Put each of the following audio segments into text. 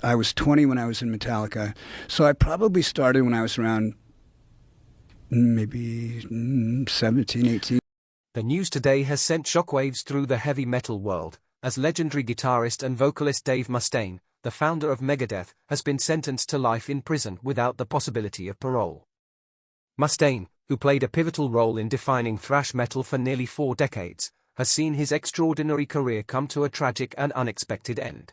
I was 20 when I was in Metallica, so I probably started when I was around maybe 17, 18. The news today has sent shockwaves through the heavy metal world, as legendary guitarist and vocalist Dave Mustaine, the founder of Megadeth, has been sentenced to life in prison without the possibility of parole. Mustaine, who played a pivotal role in defining thrash metal for nearly 4 decades, has seen his extraordinary career come to a tragic and unexpected end.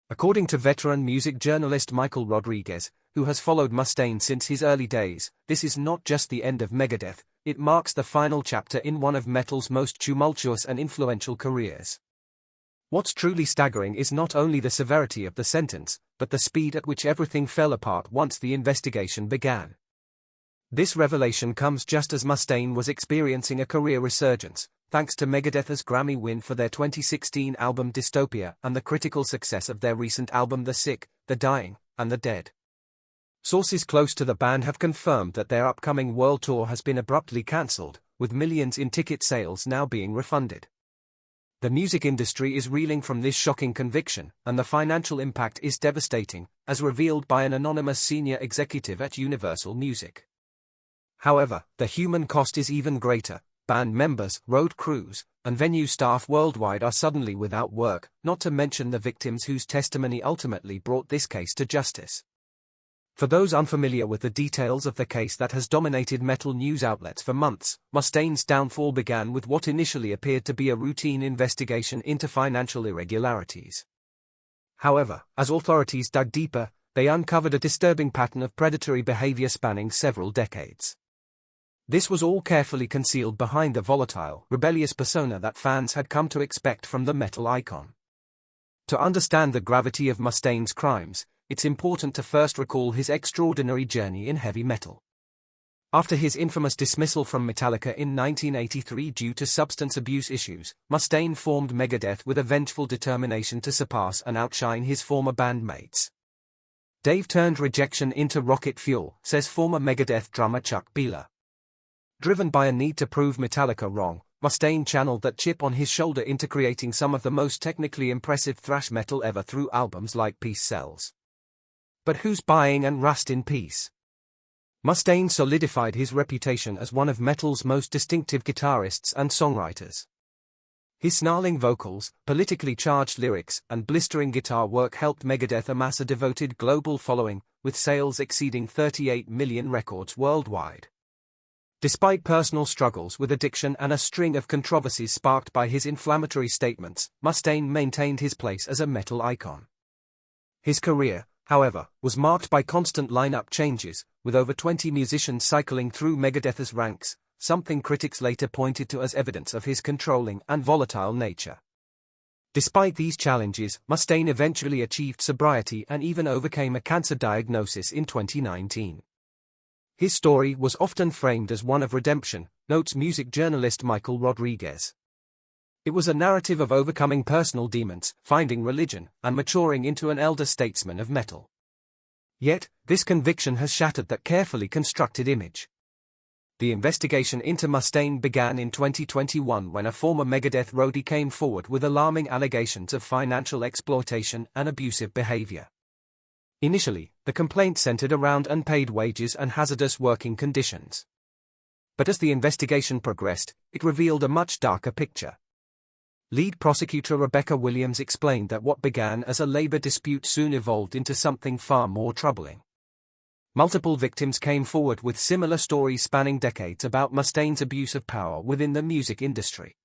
According to veteran music journalist Michael Rodriguez, who has followed Mustaine since his early days, this is not just the end of Megadeth, it marks the final chapter in one of metal's most tumultuous and influential careers. What's truly staggering is not only the severity of the sentence, but the speed at which everything fell apart once the investigation began. This revelation comes just as Mustaine was experiencing a career resurgence, thanks to Megadeth's Grammy win for their 2016 album Dystopia and the critical success of their recent album The Sick, The Dying, and The Dead. Sources close to the band have confirmed that their upcoming world tour has been abruptly cancelled, with millions in ticket sales now being refunded. The music industry is reeling from this shocking conviction, and the financial impact is devastating, as revealed by an anonymous senior executive at Universal Music. However, the human cost is even greater. Band members, road crews, and venue staff worldwide are suddenly without work, not to mention the victims whose testimony ultimately brought this case to justice. For those unfamiliar with the details of the case that has dominated metal news outlets for months, Mustaine's downfall began with what initially appeared to be a routine investigation into financial irregularities. However, as authorities dug deeper, they uncovered a disturbing pattern of predatory behavior spanning several decades. This was all carefully concealed behind the volatile, rebellious persona that fans had come to expect from the metal icon. To understand the gravity of Mustaine's crimes, it's important to first recall his extraordinary journey in heavy metal. After his infamous dismissal from Metallica in 1983 due to substance abuse issues, Mustaine formed Megadeth with a vengeful determination to surpass and outshine his former bandmates. Dave turned rejection into rocket fuel, says former Megadeth drummer Chuck Bieler. Driven by a need to prove Metallica wrong, Mustaine channeled that chip on his shoulder into creating some of the most technically impressive thrash metal ever through albums like Peace Sells. But who's buying and Rust in Peace? Mustaine solidified his reputation as one of metal's most distinctive guitarists and songwriters. His snarling vocals, politically charged lyrics, and blistering guitar work helped Megadeth amass a devoted global following, with sales exceeding 38 million records worldwide. Despite personal struggles with addiction and a string of controversies sparked by his inflammatory statements, Mustaine maintained his place as a metal icon. His career, however, was marked by constant lineup changes, with over 20 musicians cycling through Megadeth's ranks, something critics later pointed to as evidence of his controlling and volatile nature. Despite these challenges, Mustaine eventually achieved sobriety and even overcame a cancer diagnosis in 2019. His story was often framed as one of redemption, notes music journalist Michael Rodriguez. It was a narrative of overcoming personal demons, finding religion, and maturing into an elder statesman of metal. Yet, this conviction has shattered that carefully constructed image. The investigation into Mustaine began in 2021 when a former Megadeth roadie came forward with alarming allegations of financial exploitation and abusive behavior. Initially, the complaint centered around unpaid wages and hazardous working conditions. But as the investigation progressed, it revealed a much darker picture. Lead prosecutor Rebecca Williams explained that what began as a labor dispute soon evolved into something far more troubling. Multiple victims came forward with similar stories spanning decades about Mustaine's abuse of power within the music industry.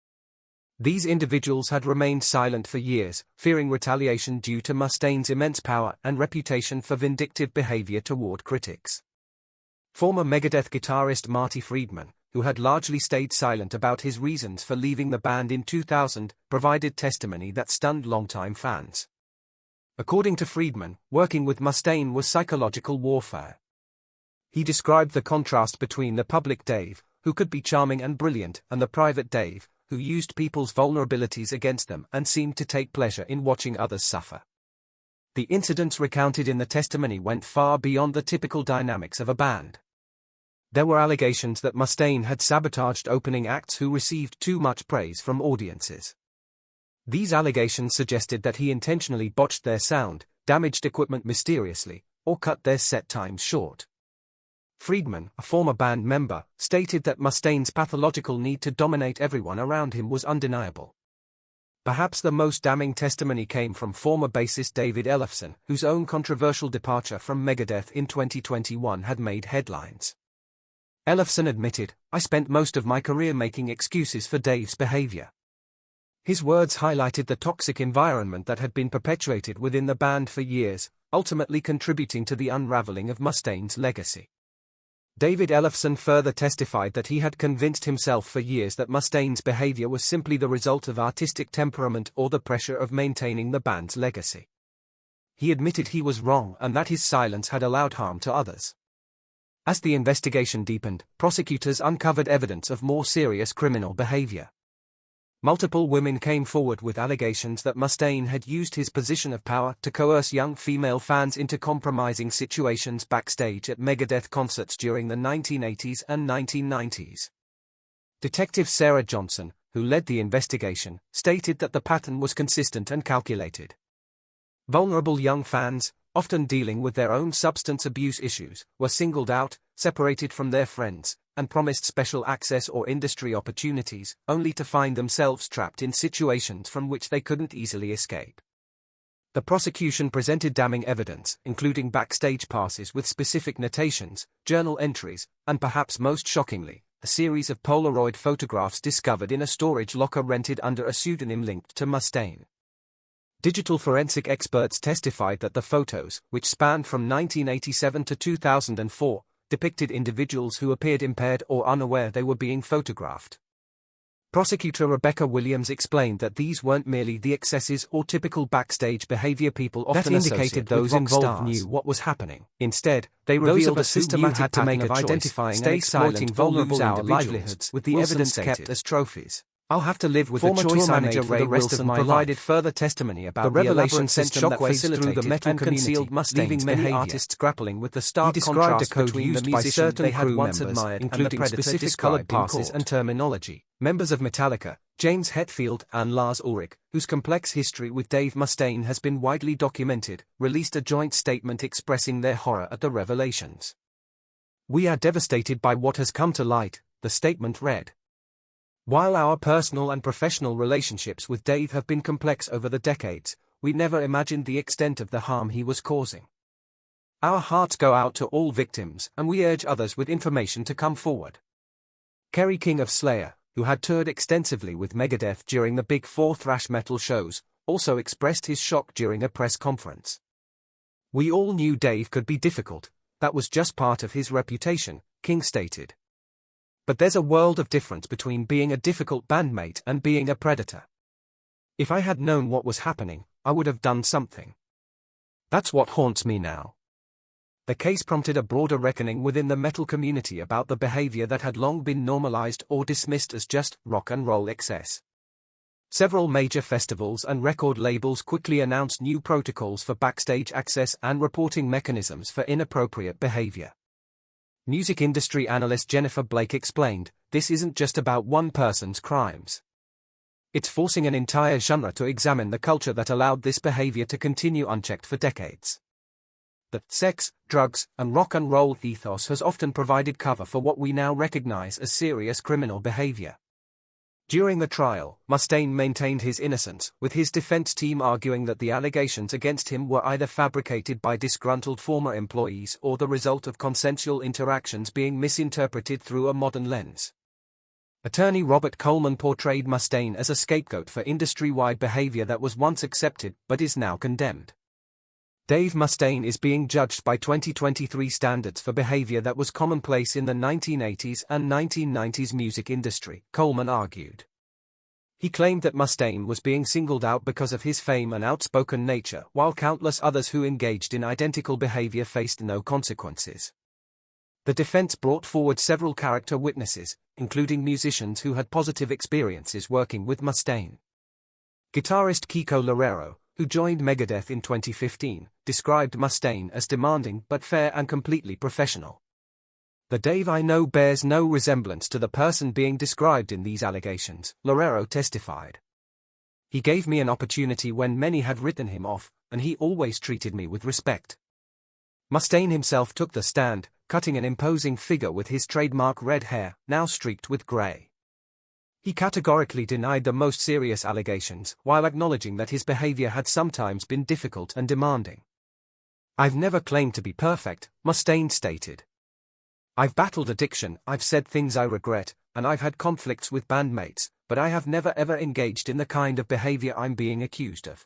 These individuals had remained silent for years, fearing retaliation due to Mustaine's immense power and reputation for vindictive behavior toward critics. Former Megadeth guitarist Marty Friedman, who had largely stayed silent about his reasons for leaving the band in 2000, provided testimony that stunned longtime fans. According to Friedman, working with Mustaine was psychological warfare. He described the contrast between the public Dave, who could be charming and brilliant, and the private Dave, who used people's vulnerabilities against them and seemed to take pleasure in watching others suffer. The incidents recounted in the testimony went far beyond the typical dynamics of a band. There were allegations that Mustaine had sabotaged opening acts who received too much praise from audiences. These allegations suggested that he intentionally botched their sound, damaged equipment mysteriously, or cut their set times short. Friedman, a former band member, stated that Mustaine's pathological need to dominate everyone around him was undeniable. Perhaps the most damning testimony came from former bassist David Ellefson, whose own controversial departure from Megadeth in 2021 had made headlines. Ellefson admitted, "I spent most of my career making excuses for Dave's behavior." His words highlighted the toxic environment that had been perpetuated within the band for years, ultimately contributing to the unraveling of Mustaine's legacy. David Ellefson further testified that he had convinced himself for years that Mustaine's behavior was simply the result of artistic temperament or the pressure of maintaining the band's legacy. He admitted he was wrong and that his silence had allowed harm to others. As the investigation deepened, prosecutors uncovered evidence of more serious criminal behavior. Multiple women came forward with allegations that Mustaine had used his position of power to coerce young female fans into compromising situations backstage at Megadeth concerts during the 1980s and 1990s. Detective Sarah Johnson, who led the investigation, stated that the pattern was consistent and calculated. Vulnerable young fans, often dealing with their own substance abuse issues, were singled out, separated from their friends, and promised special access or industry opportunities, only to find themselves trapped in situations from which they couldn't easily escape. The prosecution presented damning evidence, including backstage passes with specific notations, journal entries, and perhaps most shockingly, a series of Polaroid photographs discovered in a storage locker rented under a pseudonym linked to Mustaine. Digital forensic experts testified that the photos, which spanned from 1987 to 2004, depicted individuals who appeared impaired or unaware they were being photographed. Prosecutor Rebecca Williams explained that these weren't merely the excesses or typical backstage behavior people often indicated those involved knew what was happening. Instead, they revealed a systematic pattern of identifying and exploiting vulnerable livelihoods with the evidence kept as trophies. "I'll have to live with the choice I made for the rest of my life." Provided further testimony about the revelation sent shockwaves through the metal community, leaving many artists grappling with the stark contrast between the musician they had once admired, including specific colored passes and terminology. Members of Metallica, James Hetfield and Lars Ulrich, whose complex history with Dave Mustaine has been widely documented, released a joint statement expressing their horror at the revelations. "We are devastated by what has come to light," the statement read. "While our personal and professional relationships with Dave have been complex over the decades, we never imagined the extent of the harm he was causing. Our hearts go out to all victims, and we urge others with information to come forward." Kerry King of Slayer, who had toured extensively with Megadeth during the Big Four thrash metal shows, also expressed his shock during a press conference. "We all knew Dave could be difficult, that was just part of his reputation," King stated. "But there's a world of difference between being a difficult bandmate and being a predator. If I had known what was happening, I would have done something. That's what haunts me now." The case prompted a broader reckoning within the metal community about the behavior that had long been normalized or dismissed as just rock and roll excess. Several major festivals and record labels quickly announced new protocols for backstage access and reporting mechanisms for inappropriate behavior. Music industry analyst Jennifer Blake explained, "This isn't just about one person's crimes. It's forcing an entire genre to examine the culture that allowed this behavior to continue unchecked for decades. The sex, drugs, and rock and roll ethos has often provided cover for what we now recognize as serious criminal behavior." During the trial, Mustaine maintained his innocence, with his defense team arguing that the allegations against him were either fabricated by disgruntled former employees or the result of consensual interactions being misinterpreted through a modern lens. Attorney Robert Coleman portrayed Mustaine as a scapegoat for industry-wide behavior that was once accepted but is now condemned. Dave Mustaine is being judged by 2023 standards for behavior that was commonplace in the 1980s and 1990s music industry, Coleman argued. He claimed that Mustaine was being singled out because of his fame and outspoken nature, while countless others who engaged in identical behavior faced no consequences. The defense brought forward several character witnesses, including musicians who had positive experiences working with Mustaine. Guitarist Kiko Loureiro, who joined Megadeth in 2015, described Mustaine as demanding but fair and completely professional. "The Dave I know bears no resemblance to the person being described in these allegations," Loureiro testified. "He gave me an opportunity when many had written him off, and he always treated me with respect. Mustaine himself took the stand, cutting an imposing figure with his trademark red hair, now streaked with grey. He categorically denied the most serious allegations, while acknowledging that his behavior had sometimes been difficult and demanding. "I've never claimed to be perfect," Mustaine stated. "I've battled addiction, I've said things I regret, and I've had conflicts with bandmates, but I have never ever engaged in the kind of behavior I'm being accused of.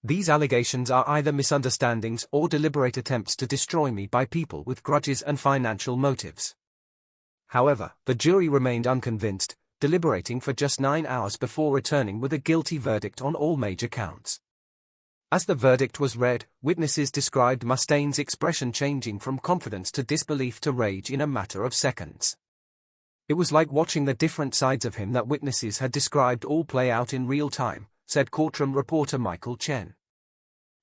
These allegations are either misunderstandings or deliberate attempts to destroy me by people with grudges and financial motives." However, the jury remained unconvinced, deliberating for just 9 hours before returning with a guilty verdict on all major counts. As the verdict was read, witnesses described Mustaine's expression changing from confidence to disbelief to rage in a matter of seconds. "It was like watching the different sides of him that witnesses had described all play out in real time," said courtroom reporter Michael Chen.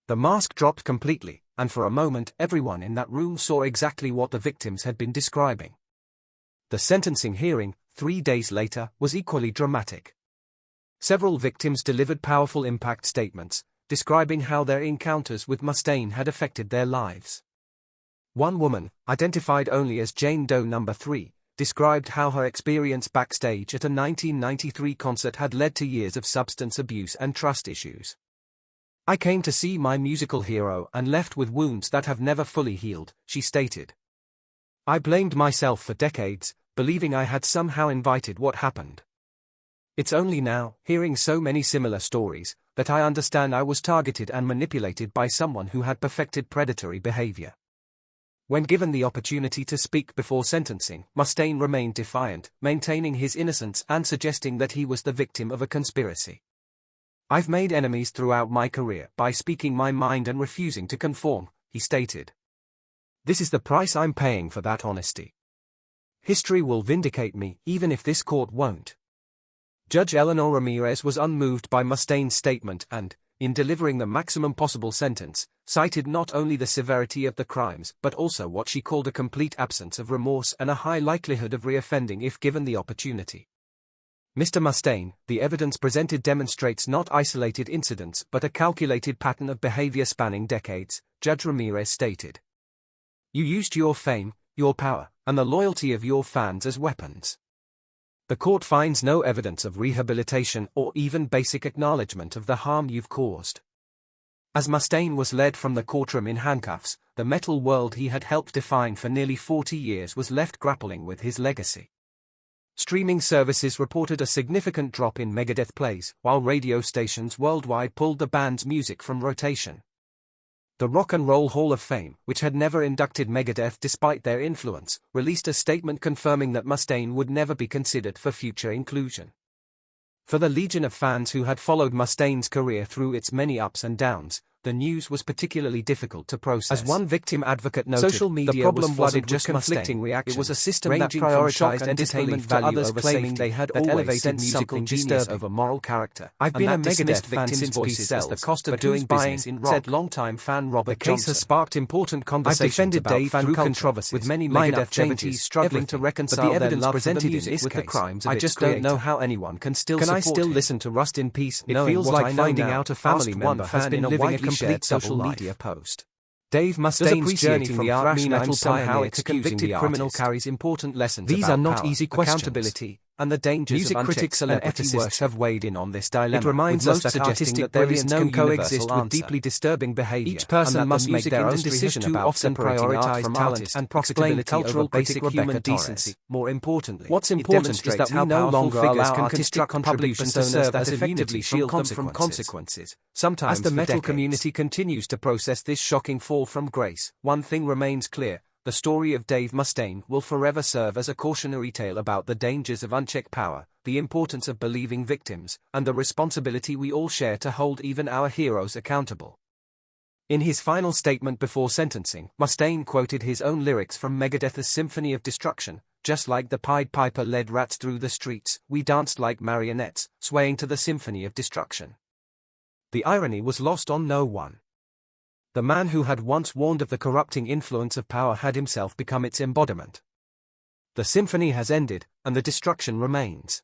"The mask dropped completely, and for a moment everyone in that room saw exactly what the victims had been describing." The sentencing hearing, 3 days later, was equally dramatic. Several victims delivered powerful impact statements, describing how their encounters with Mustaine had affected their lives. One woman, identified only as Jane Doe No. 3, described how her experience backstage at a 1993 concert had led to years of substance abuse and trust issues. "I came to see my musical hero and left with wounds that have never fully healed," she stated. "I blamed myself for decades, believing I had somehow invited what happened. It's only now, hearing so many similar stories, that I understand I was targeted and manipulated by someone who had perfected predatory behavior." When given the opportunity to speak before sentencing, Mustaine remained defiant, maintaining his innocence and suggesting that he was the victim of a conspiracy. "I've made enemies throughout my career by speaking my mind and refusing to conform," he stated. "This is the price I'm paying for that honesty. History will vindicate me, even if this court won't." Judge Eleanor Ramirez was unmoved by Mustaine's statement and, in delivering the maximum possible sentence, cited not only the severity of the crimes but also what she called a complete absence of remorse and a high likelihood of reoffending if given the opportunity. "Mr. Mustaine, the evidence presented demonstrates not isolated incidents but a calculated pattern of behavior spanning decades," Judge Ramirez stated. "You used your fame, your power, and the loyalty of your fans as weapons. The court finds no evidence of rehabilitation or even basic acknowledgement of the harm you've caused." As Mustaine was led from the courtroom in handcuffs, the metal world he had helped define for nearly 40 years was left grappling with his legacy. Streaming services reported a significant drop in Megadeth plays, while radio stations worldwide pulled the band's music from rotation. The Rock and Roll Hall of Fame, which had never inducted Megadeth despite their influence, released a statement confirming that Mustaine would never be considered for future inclusion. For the legion of fans who had followed Mustaine's career through its many ups and downs, the news was particularly difficult to process. As one victim advocate noted, social media the problem was flooded with conflicting reactions. It was a system that prioritized entertainment value others over claiming they had elevated musical genius over moral character. "I've been a Megadeth fan since voices as the cost of doing business in rock," said longtime fan Robert Johnson. "The case has sparked important conversations about Dave fan controversies, with many Megadeth devotees struggling to reconcile the evidence presented in this with the crimes of its creator. I just don't know how anyone can still support him. Can I still listen to Rust in Peace? It feels like finding out a family member has been living a complete social media post." Dave Mustaine's journey from thrash metal pioneer to convicted criminal carries important lessons. These are not easy questions. Accountability and the dangers of critics and ethicists have weighed in on this dilemma. It reminds us that artistic brilliance can coexist with deeply disturbing behavior. Each person must make their own decision about often prioritize talent and profitability cultural basic human decency. More importantly, what's important is that we no longer allow artistic contributions to serve that effectively shield them from consequences. Sometimes as the metal community continues to process this shocking fall from grace, one thing remains clear. The story of Dave Mustaine will forever serve as a cautionary tale about the dangers of unchecked power, the importance of believing victims, and the responsibility we all share to hold even our heroes accountable. In his final statement before sentencing, Mustaine quoted his own lyrics from Megadeth's Symphony of Destruction. "Just like the Pied Piper led rats through the streets, we danced like marionettes, swaying to the Symphony of Destruction." The irony was lost on no one. The man who had once warned of the corrupting influence of power had himself become its embodiment. The symphony has ended, and the destruction remains.